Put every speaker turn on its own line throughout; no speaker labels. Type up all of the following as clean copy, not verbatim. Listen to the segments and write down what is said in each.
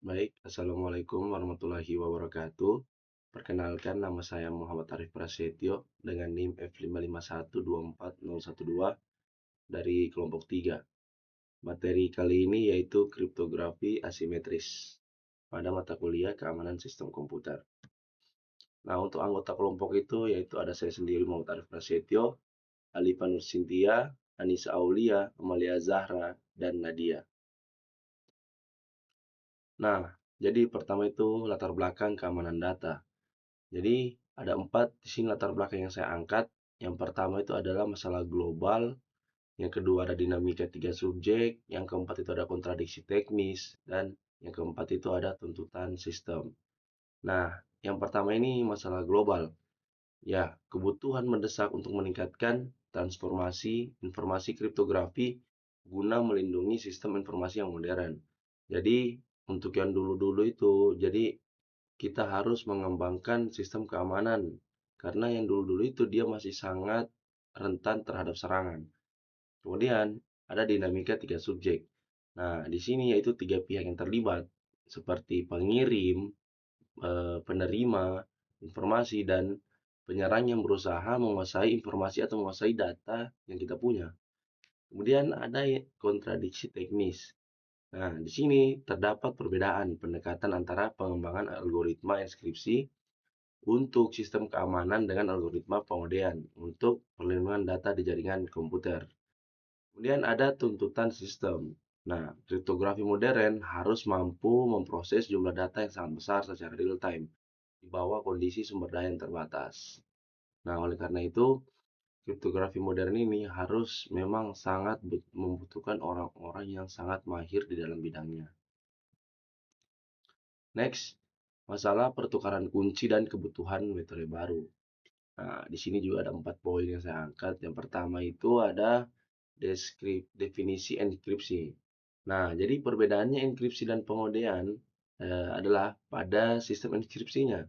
Baik, Assalamualaikum warahmatullahi wabarakatuh. Perkenalkan, nama saya Muhammad Arif Prasetyo dengan NIM F5512412 dari kelompok 3. Materi kali ini yaitu kriptografi asimetris pada mata kuliah keamanan sistem komputer. Nah, untuk anggota kelompok itu yaitu ada saya sendiri Muhammad Arif Prasetyo, Alifa Nur Sintia, Anissa Aulia, Amalia Zahra, dan Nadia. Nah, jadi pertama itu latar belakang keamanan data. Jadi ada 4 di sini latar belakang yang saya angkat. Yang pertama itu adalah masalah global, yang kedua ada dinamika 3 subjek, yang keempat itu ada kontradiksi teknis, dan yang keempat itu ada tuntutan sistem. Nah, yang pertama ini masalah global. Ya, kebutuhan mendesak untuk meningkatkan transformasi informasi kriptografi guna melindungi sistem informasi yang modern. Jadi, untuk yang dulu-dulu itu, jadi kita harus mengembangkan sistem keamanan karena yang dulu-dulu itu dia masih sangat rentan terhadap serangan. Kemudian ada dinamika 3 subjek. Nah, di sini yaitu 3 pihak yang terlibat seperti pengirim, penerima informasi dan penyerang yang berusaha menguasai informasi atau menguasai data yang kita punya. Kemudian ada kontradiksi teknis. Nah, di sini terdapat perbedaan pendekatan antara pengembangan algoritma inskripsi untuk sistem keamanan dengan algoritma pengodean untuk perlindungan data di jaringan komputer. Kemudian ada tuntutan sistem. Nah, kriptografi modern harus mampu memproses jumlah data yang sangat besar secara real time di bawah kondisi sumber daya yang terbatas. Nah, oleh karena itu, kriptografi modern ini harus memang sangat membutuhkan orang-orang yang sangat mahir di dalam bidangnya. Next, masalah pertukaran kunci dan kebutuhan metode baru. Nah, di sini juga ada 4 poin yang saya angkat. Yang pertama itu ada definisi enkripsi. Nah, jadi perbedaannya enkripsi dan pengodean adalah pada sistem enkripsinya.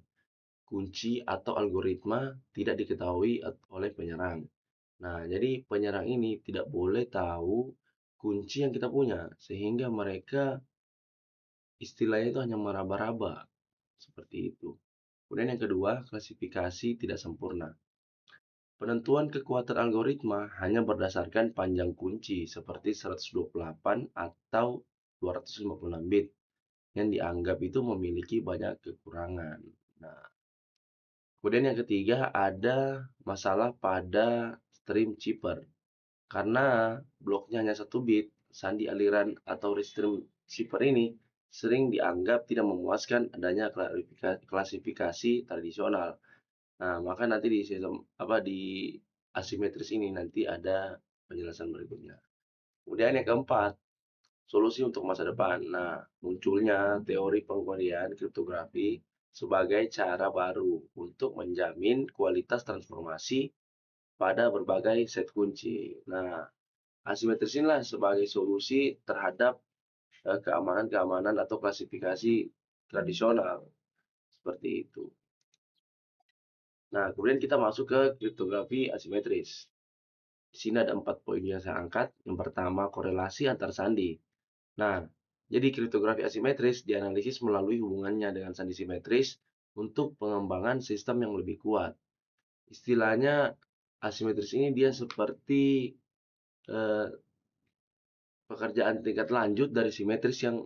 Kunci atau algoritma tidak diketahui oleh penyerang. Nah, jadi penyerang ini tidak boleh tahu kunci yang kita punya, sehingga mereka istilahnya itu hanya meraba-raba, seperti itu. Kemudian yang kedua, klasifikasi tidak sempurna. Penentuan kekuatan algoritma hanya berdasarkan panjang kunci seperti 128 atau 256 bit yang dianggap itu memiliki banyak kekurangan. Nah, kemudian yang ketiga ada masalah pada stream chipper. Karena bloknya hanya 1 bit, sandi aliran atau restream chipper ini sering dianggap tidak memuaskan adanya klasifikasi tradisional. Nah, maka nanti di sistem di asimetris ini nanti ada penjelasan berikutnya. Kemudian yang keempat, solusi untuk masa depan. Nah, munculnya teori pengkodean kriptografi sebagai cara baru untuk menjamin kualitas transformasi pada berbagai set kunci. Nah, asimetris inilah sebagai solusi terhadap keamanan-keamanan atau klasifikasi tradisional seperti itu. Nah, kemudian kita masuk ke kriptografi asimetris. Di sini ada 4 poin yang saya angkat. Yang pertama, korelasi antar sandi. Nah, jadi kriptografi asimetris dianalisis melalui hubungannya dengan sandi simetris untuk pengembangan sistem yang lebih kuat. Istilahnya, asimetris ini dia seperti eh, pekerjaan tingkat lanjut dari simetris yang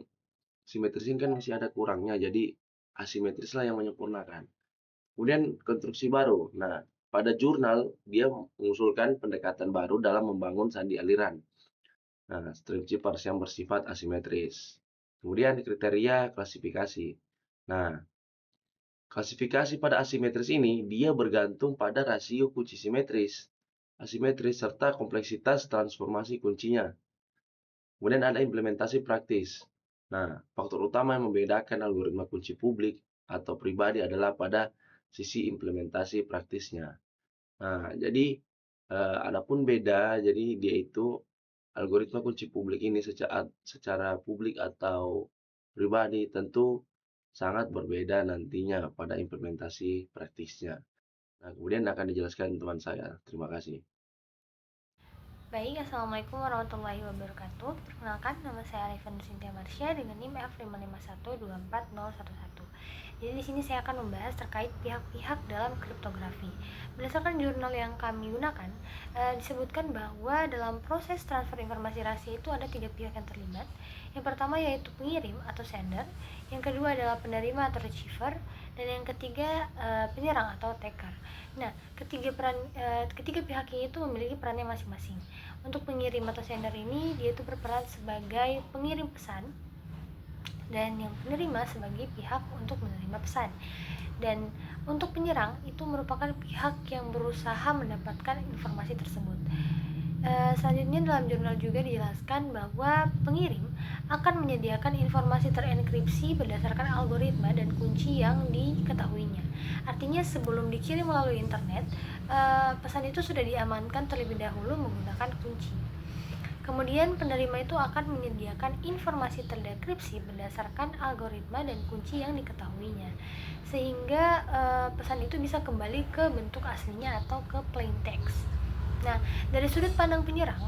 simetris ini kan masih ada kurangnya. Jadi, asimetris lah yang menyempurnakan. Kemudian konstruksi baru. Nah, pada jurnal dia mengusulkan pendekatan baru dalam membangun sandi aliran. Nah, strip chippers yang bersifat asimetris. Kemudian kriteria klasifikasi. Nah, klasifikasi pada asimetris ini dia bergantung pada rasio kunci simetris, asimetris serta kompleksitas transformasi kuncinya. Kemudian ada implementasi praktis. Nah, faktor utama yang membedakan algoritma kunci publik atau pribadi adalah pada sisi implementasi praktisnya. Nah, jadi adapun beda, jadi dia itu algoritma kunci publik ini secara publik atau pribadi tentu sangat berbeda nantinya pada implementasi praktisnya. Nah, kemudian akan dijelaskan teman saya. Terima kasih.
Baik, Assalamualaikum warahmatullahi wabarakatuh. Perkenalkan, nama saya Alifan Cynthia Marsha dengan NIM F55124011. Jadi di sini saya akan membahas terkait pihak-pihak dalam kriptografi. Berdasarkan jurnal yang kami gunakan, disebutkan bahwa dalam proses transfer informasi rahasia itu ada 3 pihak yang terlibat. Yang pertama yaitu pengirim atau sender, yang kedua adalah penerima atau receiver, dan yang ketiga penyerang atau attacker. Nah, ketiga pihak ini itu memiliki perannya masing-masing. Untuk pengirim atau sender ini, dia itu berperan sebagai pengirim pesan, dan yang penerima sebagai pihak untuk menerima pesan. Dan untuk penyerang itu merupakan pihak yang berusaha mendapatkan informasi tersebut. Selanjutnya dalam jurnal juga dijelaskan bahwa pengirim akan menyediakan informasi terenkripsi berdasarkan algoritma dan kunci yang diketahuinya. Artinya sebelum dikirim melalui internet, pesan itu sudah diamankan terlebih dahulu menggunakan kunci. Kemudian penerima itu akan menyediakan informasi terdekripsi berdasarkan algoritma dan kunci yang diketahuinya, sehingga pesan itu bisa kembali ke bentuk aslinya atau ke plain text. Nah, dari sudut pandang penyerang,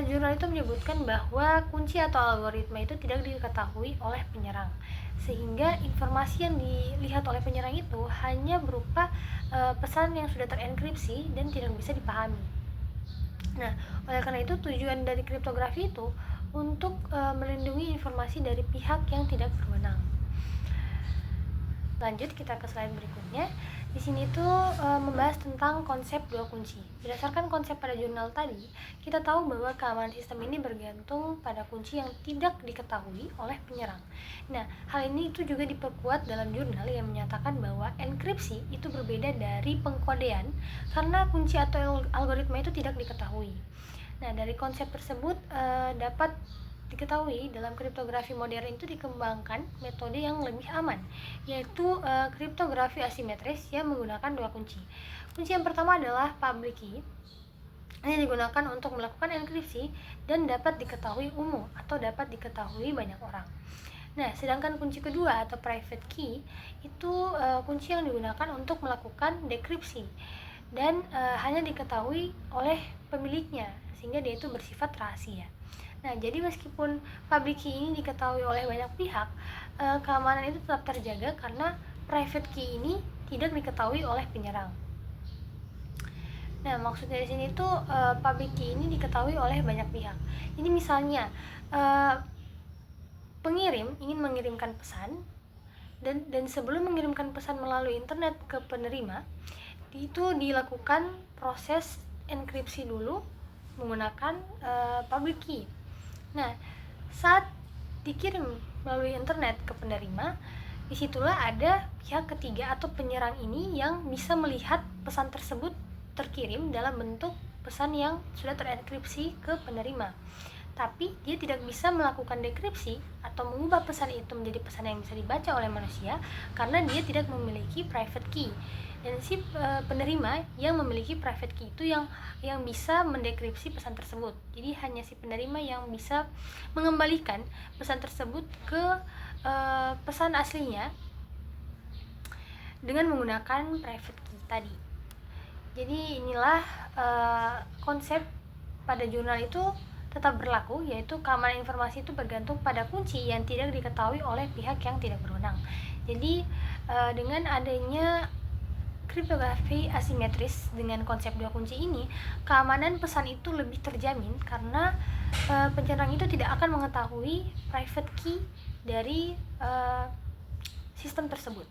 jurnal itu menyebutkan bahwa kunci atau algoritma itu tidak diketahui oleh penyerang, sehingga informasi yang dilihat oleh penyerang itu hanya berupa pesan yang sudah terenkripsi dan tidak bisa dipahami. Nah, oleh karena itu tujuan dari kriptografi itu untuk melindungi informasi dari pihak yang tidak berwenang. Lanjut kita ke slide berikutnya. Di sini tuh membahas tentang konsep dua kunci. Berdasarkan konsep pada jurnal tadi, kita tahu bahwa keamanan sistem ini bergantung pada kunci yang tidak diketahui oleh penyerang. Nah, hal ini itu juga diperkuat dalam jurnal yang menyatakan bahwa enkripsi itu berbeda dari pengkodean karena kunci atau algoritma itu tidak diketahui. Nah, dari konsep tersebut dapat diketahui dalam kriptografi modern itu dikembangkan metode yang lebih aman, yaitu kriptografi asimetris yang menggunakan dua kunci. Kunci yang pertama adalah public key. Ini digunakan untuk melakukan enkripsi dan dapat diketahui umum atau dapat diketahui banyak orang. Nah, sedangkan kunci kedua atau private key itu kunci yang digunakan untuk melakukan dekripsi dan hanya diketahui oleh pemiliknya, sehingga dia itu bersifat rahasia. Nah, jadi meskipun public key ini diketahui oleh banyak pihak, keamanan itu tetap terjaga karena private key ini tidak diketahui oleh penyerang. Nah, maksudnya di sini tuh public key ini diketahui oleh banyak pihak. Jadi misalnya pengirim ingin mengirimkan pesan dan sebelum mengirimkan pesan melalui internet ke penerima, itu dilakukan proses enkripsi dulu menggunakan public key. Nah, saat dikirim melalui internet ke penerima, disitulah ada pihak ketiga atau penyerang ini yang bisa melihat pesan tersebut terkirim dalam bentuk pesan yang sudah terenkripsi ke penerima. Tapi dia tidak bisa melakukan dekripsi atau mengubah pesan itu menjadi pesan yang bisa dibaca oleh manusia karena dia tidak memiliki private key. Dan si penerima yang memiliki private key itu yang bisa mendekripsi pesan tersebut. Jadi hanya si penerima yang bisa mengembalikan pesan tersebut ke pesan aslinya dengan menggunakan private key tadi. Jadi inilah konsep pada jurnal itu tetap berlaku, yaitu keamanan informasi itu bergantung pada kunci yang tidak diketahui oleh pihak yang tidak berwenang. Jadi dengan adanya kriptografi asimetris dengan konsep dua kunci ini, keamanan pesan itu lebih terjamin karena penyerang itu tidak akan mengetahui private key dari sistem tersebut.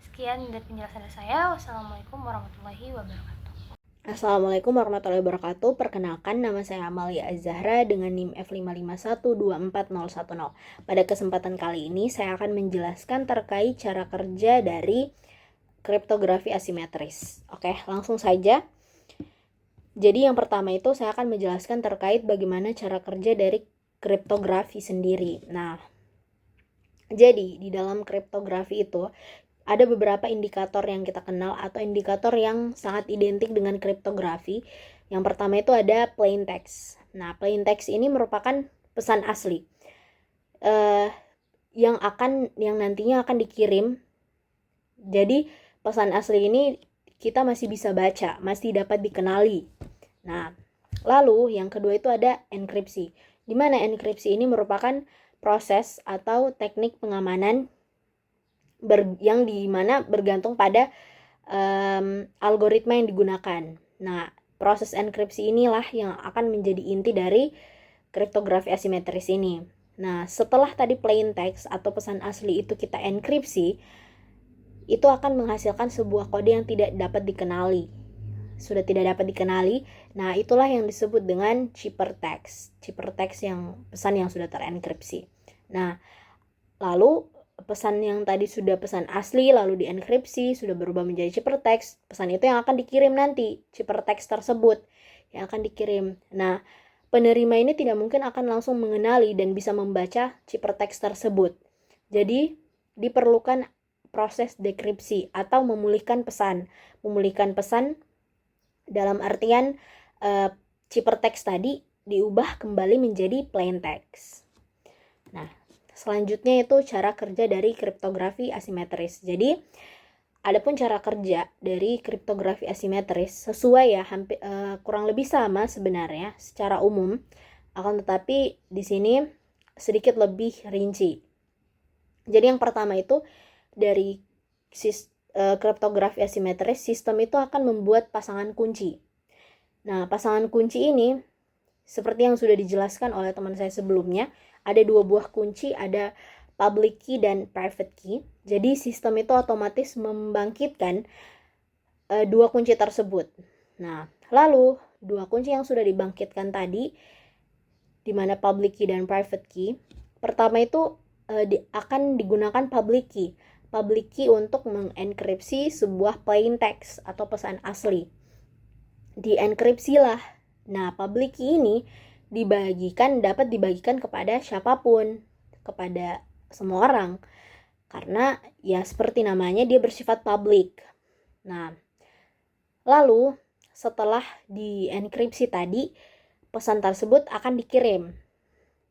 Sekian dari penjelasan saya. Wassalamualaikum warahmatullahi wabarakatuh.
Assalamualaikum warahmatullahi wabarakatuh. Perkenalkan, nama saya Amalia Azahra dengan NIM F55124010. Pada kesempatan kali ini saya akan menjelaskan terkait cara kerja dari kriptografi asimetris. Oke, langsung saja. Jadi yang pertama itu saya akan menjelaskan terkait bagaimana cara kerja dari kriptografi sendiri. Nah, jadi di dalam kriptografi itu ada beberapa indikator yang kita kenal atau indikator yang sangat identik dengan kriptografi. Yang pertama itu ada plain text. Nah, plain text ini merupakan pesan asli yang nantinya akan dikirim. Jadi pesan asli ini kita masih bisa baca, masih dapat dikenali. Nah, Lalu yang kedua itu ada enkripsi. Di mana enkripsi ini merupakan proses atau teknik pengamanan yang dimana bergantung pada algoritma yang digunakan. Nah, proses enkripsi inilah yang akan menjadi inti dari kriptografi asimetris ini. Nah, setelah tadi plain text atau pesan asli itu kita enkripsi, itu akan menghasilkan sebuah kode yang tidak dapat dikenali. Sudah tidak dapat dikenali, nah itulah yang disebut dengan ciphertext. Ciphertext yang pesan yang sudah terenkripsi. Nah, lalu pesan yang tadi sudah pesan asli lalu dienkripsi sudah berubah menjadi ciphertext. Pesan itu yang akan dikirim nanti, ciphertext tersebut yang akan dikirim. Nah, penerima ini tidak mungkin akan langsung mengenali dan bisa membaca ciphertext tersebut. Jadi, diperlukan proses dekripsi atau memulihkan pesan. Memulihkan pesan dalam artian ciphertext tadi diubah kembali menjadi plain text. Nah, selanjutnya itu cara kerja dari kriptografi asimetris. Jadi, adapun cara kerja dari kriptografi asimetris sesuai ya, kurang lebih sama sebenarnya secara umum, akan tetapi di sini sedikit lebih rinci. Jadi yang pertama itu dari kriptografi asimetris, sistem itu akan membuat pasangan kunci. Nah, pasangan kunci ini seperti yang sudah dijelaskan oleh teman saya sebelumnya, ada 2 buah kunci, ada public key dan private key. Jadi sistem itu otomatis membangkitkan 2 kunci tersebut. Nah, lalu 2 kunci yang sudah dibangkitkan tadi, di mana public key dan private key, pertama itu akan digunakan public key. Public key untuk mengenkripsi sebuah plain text atau pesan asli. Dienkripsilah. Nah, public key ini dapat dibagikan kepada siapapun, kepada semua orang. Karena ya seperti namanya dia bersifat public. Nah, lalu setelah dienkripsi tadi, pesan tersebut akan dikirim.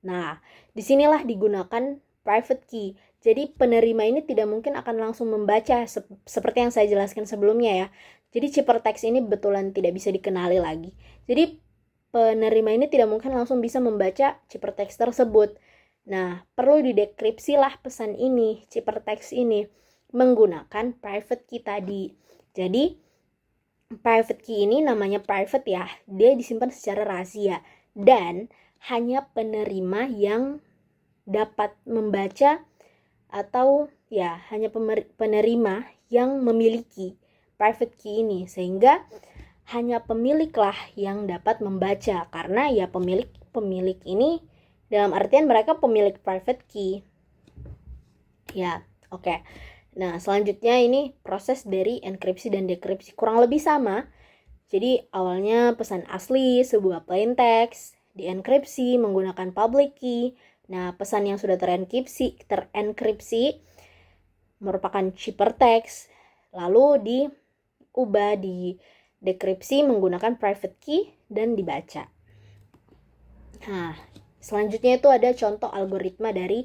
Nah, disinilah digunakan private key. Jadi penerima ini tidak mungkin akan langsung membaca seperti yang saya jelaskan sebelumnya ya. Jadi ciphertext ini betulan tidak bisa dikenali lagi. Jadi penerima ini tidak mungkin langsung bisa membaca ciphertext tersebut. Nah, perlu didekripsilah pesan ini, ciphertext ini menggunakan private key tadi. Jadi private key ini namanya private ya. Dia disimpan secara rahasia dan hanya penerima yang dapat membaca atau ya hanya penerima yang memiliki private key ini, sehingga hanya pemiliklah yang dapat membaca karena ya pemilik ini dalam artian mereka pemilik private key. Ya, oke. Nah, selanjutnya ini proses dari enkripsi dan dekripsi kurang lebih sama. Jadi awalnya pesan asli sebuah plain text dienkripsi menggunakan public key. Nah, pesan yang sudah terenkripsi merupakan ciphertext, lalu diubah di dekripsi menggunakan private key dan dibaca. Nah, selanjutnya itu ada contoh algoritma dari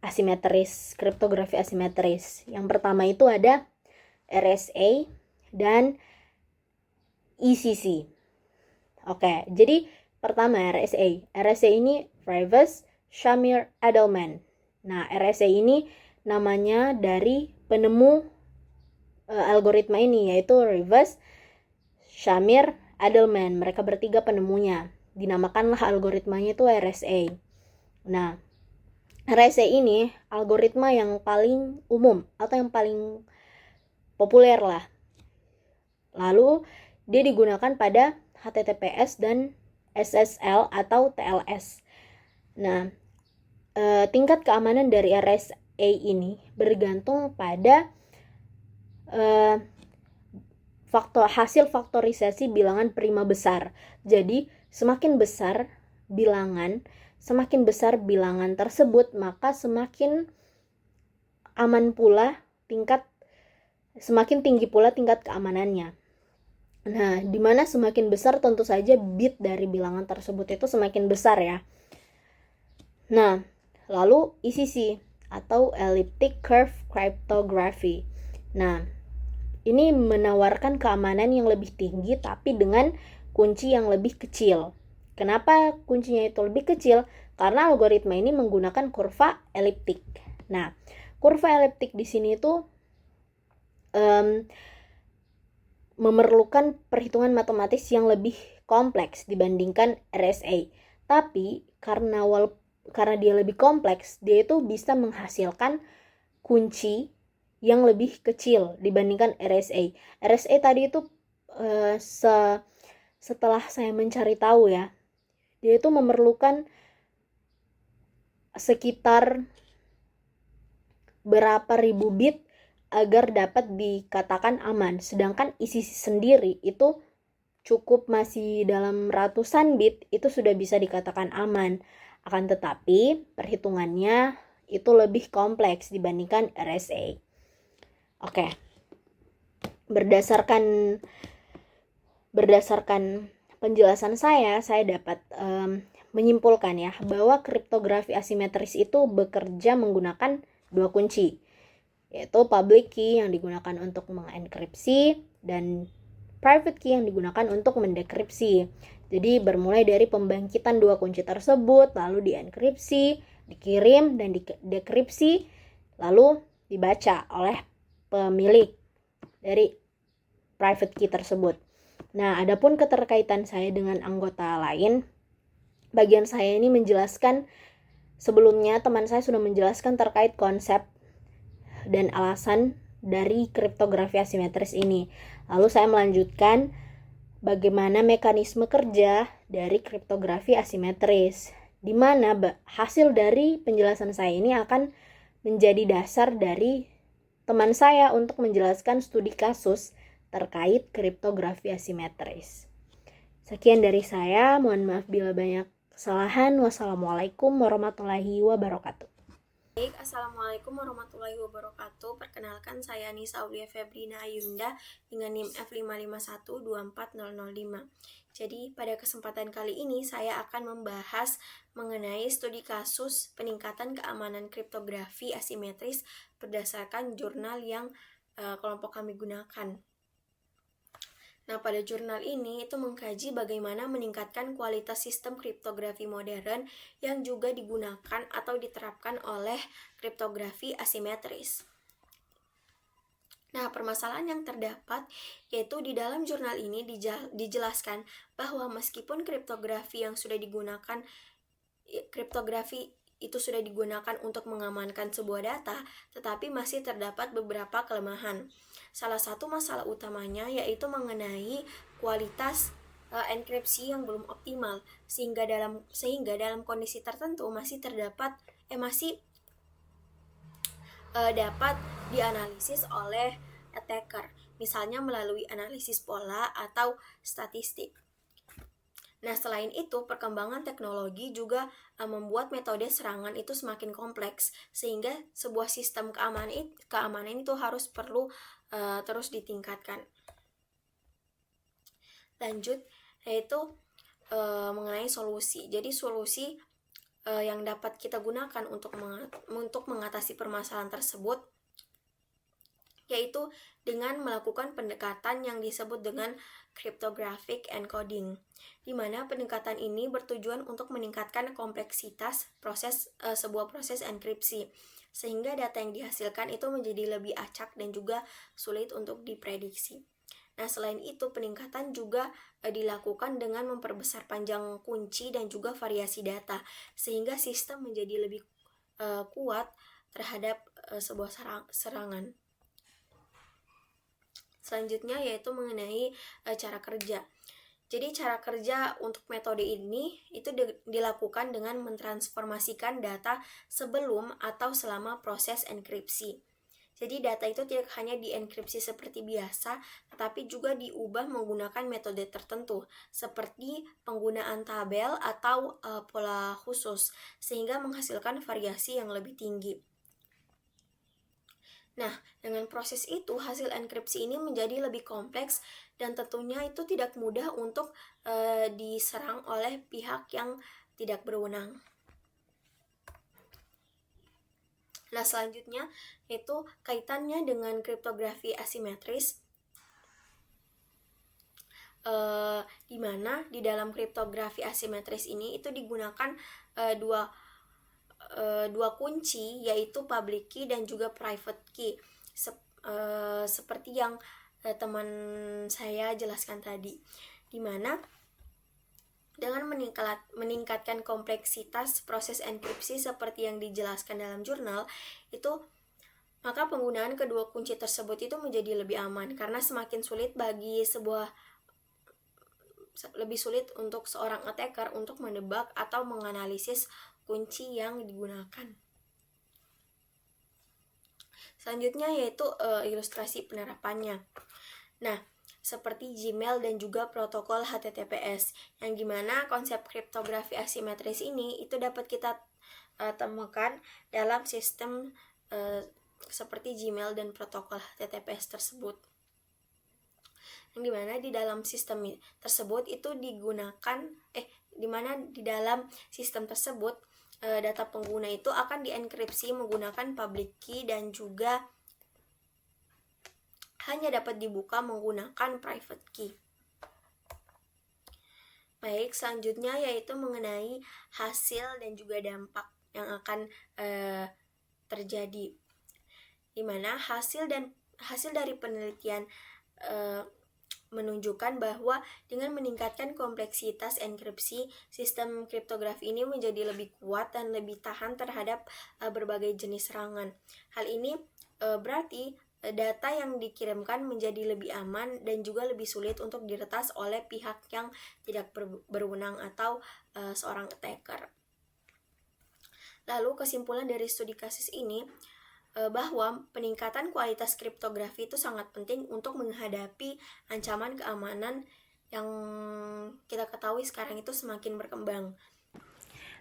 asimetris, kriptografi asimetris. Yang pertama itu ada RSA dan ECC. Oke, jadi pertama RSA. RSA ini Rivest Shamir Edelman. Nah, RSA ini namanya dari penemu algoritma ini, yaitu Rivest Shamir Edelman. Mereka bertiga penemunya. Dinamakanlah algoritmanya itu RSA. Nah, RSA ini algoritma yang paling umum atau yang paling populer lah. Lalu dia digunakan pada HTTPS dan SSL atau TLS. Nah, tingkat keamanan dari RSA ini bergantung pada hasil faktorisasi bilangan prima besar. Jadi, semakin besar bilangan tersebut, maka semakin aman pula semakin tinggi pula tingkat keamanannya. Nah, di mana semakin besar tentu saja bit dari bilangan tersebut itu semakin besar ya. Nah, lalu ECC atau Elliptic Curve Cryptography. Nah, ini menawarkan keamanan yang lebih tinggi tapi dengan kunci yang lebih kecil. Kenapa kuncinya itu lebih kecil? Karena algoritma ini menggunakan kurva eliptik. Nah, kurva eliptik di sini itu memerlukan perhitungan matematis yang lebih kompleks dibandingkan RSA. Tapi karena dia lebih kompleks, dia itu bisa menghasilkan kunci yang lebih kecil dibandingkan RSA. RSA tadi itu setelah saya mencari tahu ya, dia itu memerlukan sekitar berapa ribu bit agar dapat dikatakan aman. Sedangkan isi sendiri itu cukup masih dalam ratusan bit, itu sudah bisa dikatakan aman. Akan tetapi perhitungannya itu lebih kompleks dibandingkan RSA. Oke. Berdasarkan penjelasan saya dapat menyimpulkan ya bahwa kriptografi asimetris itu bekerja menggunakan dua kunci, yaitu public key yang digunakan untuk mengenkripsi dan private key yang digunakan untuk mendekripsi. Jadi bermulai dari pembangkitan dua kunci tersebut, lalu dienkripsi, dikirim, dan dekripsi, lalu dibaca oleh pemilik dari private key tersebut. Nah, adapun keterkaitan saya dengan anggota lain, bagian saya ini menjelaskan, sebelumnya teman saya sudah menjelaskan terkait konsep dan alasan dari kriptografi asimetris ini. Lalu saya melanjutkan bagaimana mekanisme kerja dari kriptografi asimetris, di mana hasil dari penjelasan saya ini akan menjadi dasar dari teman saya untuk menjelaskan studi kasus terkait kriptografi asimetris. Sekian dari saya, mohon maaf bila banyak kesalahan. Wassalamualaikum warahmatullahi wabarakatuh.
Baik, Assalamualaikum warahmatullahi wabarakatuh. Perkenalkan, saya Nisa Aulia Febrina Ayunda dengan NIM F5512405. Jadi, pada kesempatan kali ini saya akan membahas mengenai studi kasus peningkatan keamanan kriptografi asimetris berdasarkan jurnal yang kelompok kami gunakan. Nah, pada jurnal ini itu mengkaji bagaimana meningkatkan kualitas sistem kriptografi modern yang juga digunakan atau diterapkan oleh kriptografi asimetris. Nah, permasalahan yang terdapat yaitu di dalam jurnal ini dijelaskan bahwa meskipun kriptografi itu sudah digunakan untuk mengamankan sebuah data, tetapi masih terdapat beberapa kelemahan. Salah satu masalah utamanya yaitu mengenai kualitas enkripsi yang belum optimal, sehingga dalam kondisi tertentu masih dapat dianalisis oleh attacker, misalnya melalui analisis pola atau statistik. Nah, selain itu, perkembangan teknologi juga membuat metode serangan itu semakin kompleks, sehingga sebuah sistem keamanan itu perlu terus ditingkatkan. Lanjut, yaitu mengenai solusi. Jadi solusi yang dapat kita gunakan untuk mengatasi permasalahan tersebut yaitu dengan melakukan pendekatan yang disebut dengan cryptographic encoding, di mana pendekatan ini bertujuan untuk meningkatkan kompleksitas sebuah proses enkripsi, sehingga data yang dihasilkan itu menjadi lebih acak dan juga sulit untuk diprediksi. Nah, selain itu, peningkatan juga dilakukan dengan memperbesar panjang kunci dan juga variasi data, sehingga sistem menjadi lebih kuat terhadap sebuah serangan. Selanjutnya yaitu mengenai cara kerja. Jadi cara kerja untuk metode ini itu dilakukan dengan mentransformasikan data sebelum atau selama proses enkripsi. Jadi data itu tidak hanya dienkripsi seperti biasa, tetapi juga diubah menggunakan metode tertentu, seperti penggunaan tabel atau pola khusus, sehingga menghasilkan variasi yang lebih tinggi. Nah, dengan proses itu, hasil enkripsi ini menjadi lebih kompleks dan tentunya itu tidak mudah untuk diserang oleh pihak yang tidak berwenang. Nah, selanjutnya yaitu kaitannya dengan kriptografi asimetris. di mana di dalam kriptografi asimetris ini itu digunakan dua kunci, yaitu public key dan juga private key, seperti yang teman saya jelaskan tadi, di mana dengan meningkatkan kompleksitas proses enkripsi seperti yang dijelaskan dalam jurnal itu, maka penggunaan kedua kunci tersebut itu menjadi lebih aman, karena semakin sulit untuk seorang attacker untuk menebak atau menganalisis kunci yang digunakan. Selanjutnya yaitu ilustrasi penerapannya. Nah, seperti Gmail dan juga protokol HTTPS, yang dimana konsep kriptografi asimetris ini itu dapat kita temukan dalam sistem seperti Gmail dan protokol HTTPS tersebut, yang dimana di dalam sistem tersebut itu dimana di dalam sistem tersebut data pengguna itu akan dienkripsi menggunakan public key dan juga hanya dapat dibuka menggunakan private key. Baik, selanjutnya yaitu mengenai hasil dan juga dampak yang akan terjadi, di mana hasil dari penelitian menunjukkan bahwa dengan meningkatkan kompleksitas enkripsi, sistem kriptografi ini menjadi lebih kuat dan lebih tahan terhadap berbagai jenis serangan. Hal ini berarti data yang dikirimkan menjadi lebih aman dan juga lebih sulit untuk diretas oleh pihak yang tidak berwenang atau seorang attacker. Lalu kesimpulan dari studi kasus ini bahwa peningkatan kualitas kriptografi itu sangat penting untuk menghadapi ancaman keamanan yang kita ketahui sekarang itu semakin berkembang.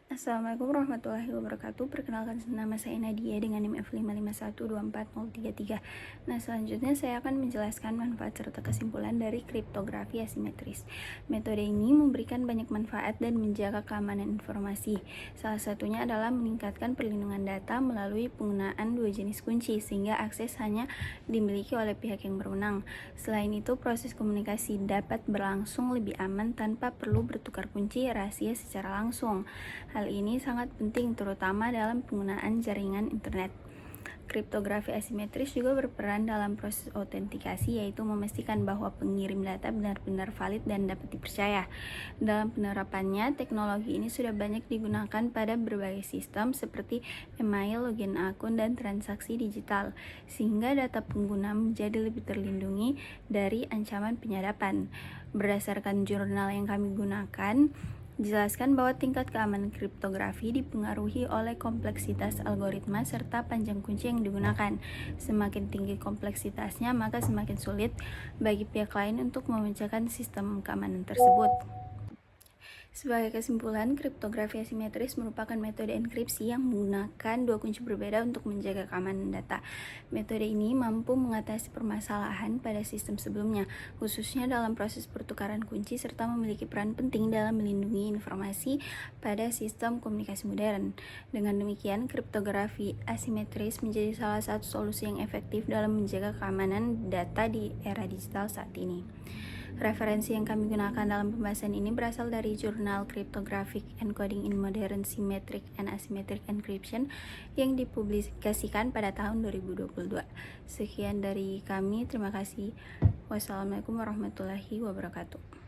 Assalamualaikum warahmatullahi wabarakatuh. Perkenalkan, nama saya Nadia dengan NIM F551240033. Nah, selanjutnya saya akan menjelaskan manfaat serta kesimpulan dari kriptografi asimetris. Metode ini memberikan banyak manfaat dan menjaga keamanan informasi. Salah satunya adalah meningkatkan perlindungan data melalui penggunaan dua jenis kunci, sehingga akses hanya dimiliki oleh pihak yang berwenang. Selain itu, proses komunikasi dapat berlangsung lebih aman tanpa perlu bertukar kunci rahasia secara langsung. Hal ini sangat penting terutama dalam penggunaan jaringan internet. Kriptografi asimetris juga berperan dalam proses autentikasi, yaitu memastikan bahwa pengirim data benar-benar valid dan dapat dipercaya. Dalam penerapannya, teknologi ini sudah banyak digunakan pada berbagai sistem seperti email, login akun, dan transaksi digital, sehingga data pengguna menjadi lebih terlindungi dari ancaman penyadapan. Berdasarkan jurnal yang kami gunakan, dijelaskan bahwa tingkat keamanan kriptografi dipengaruhi oleh kompleksitas algoritma serta panjang kunci yang digunakan. Semakin tinggi kompleksitasnya, maka semakin sulit bagi pihak lain untuk memecahkan sistem keamanan tersebut. Sebagai kesimpulan, kriptografi asimetris merupakan metode enkripsi yang menggunakan dua kunci berbeda untuk menjaga keamanan data. Metode ini mampu mengatasi permasalahan pada sistem sebelumnya, khususnya dalam proses pertukaran kunci, serta memiliki peran penting dalam melindungi informasi pada sistem komunikasi modern. Dengan demikian, kriptografi asimetris menjadi salah satu solusi yang efektif dalam menjaga keamanan data di era digital saat ini. Referensi yang kami gunakan dalam pembahasan ini berasal dari jurnal Cryptographic Encoding in Modern Symmetric and Asymmetric Encryption yang dipublikasikan pada tahun 2022. Sekian dari kami, terima kasih. Wassalamualaikum warahmatullahi wabarakatuh.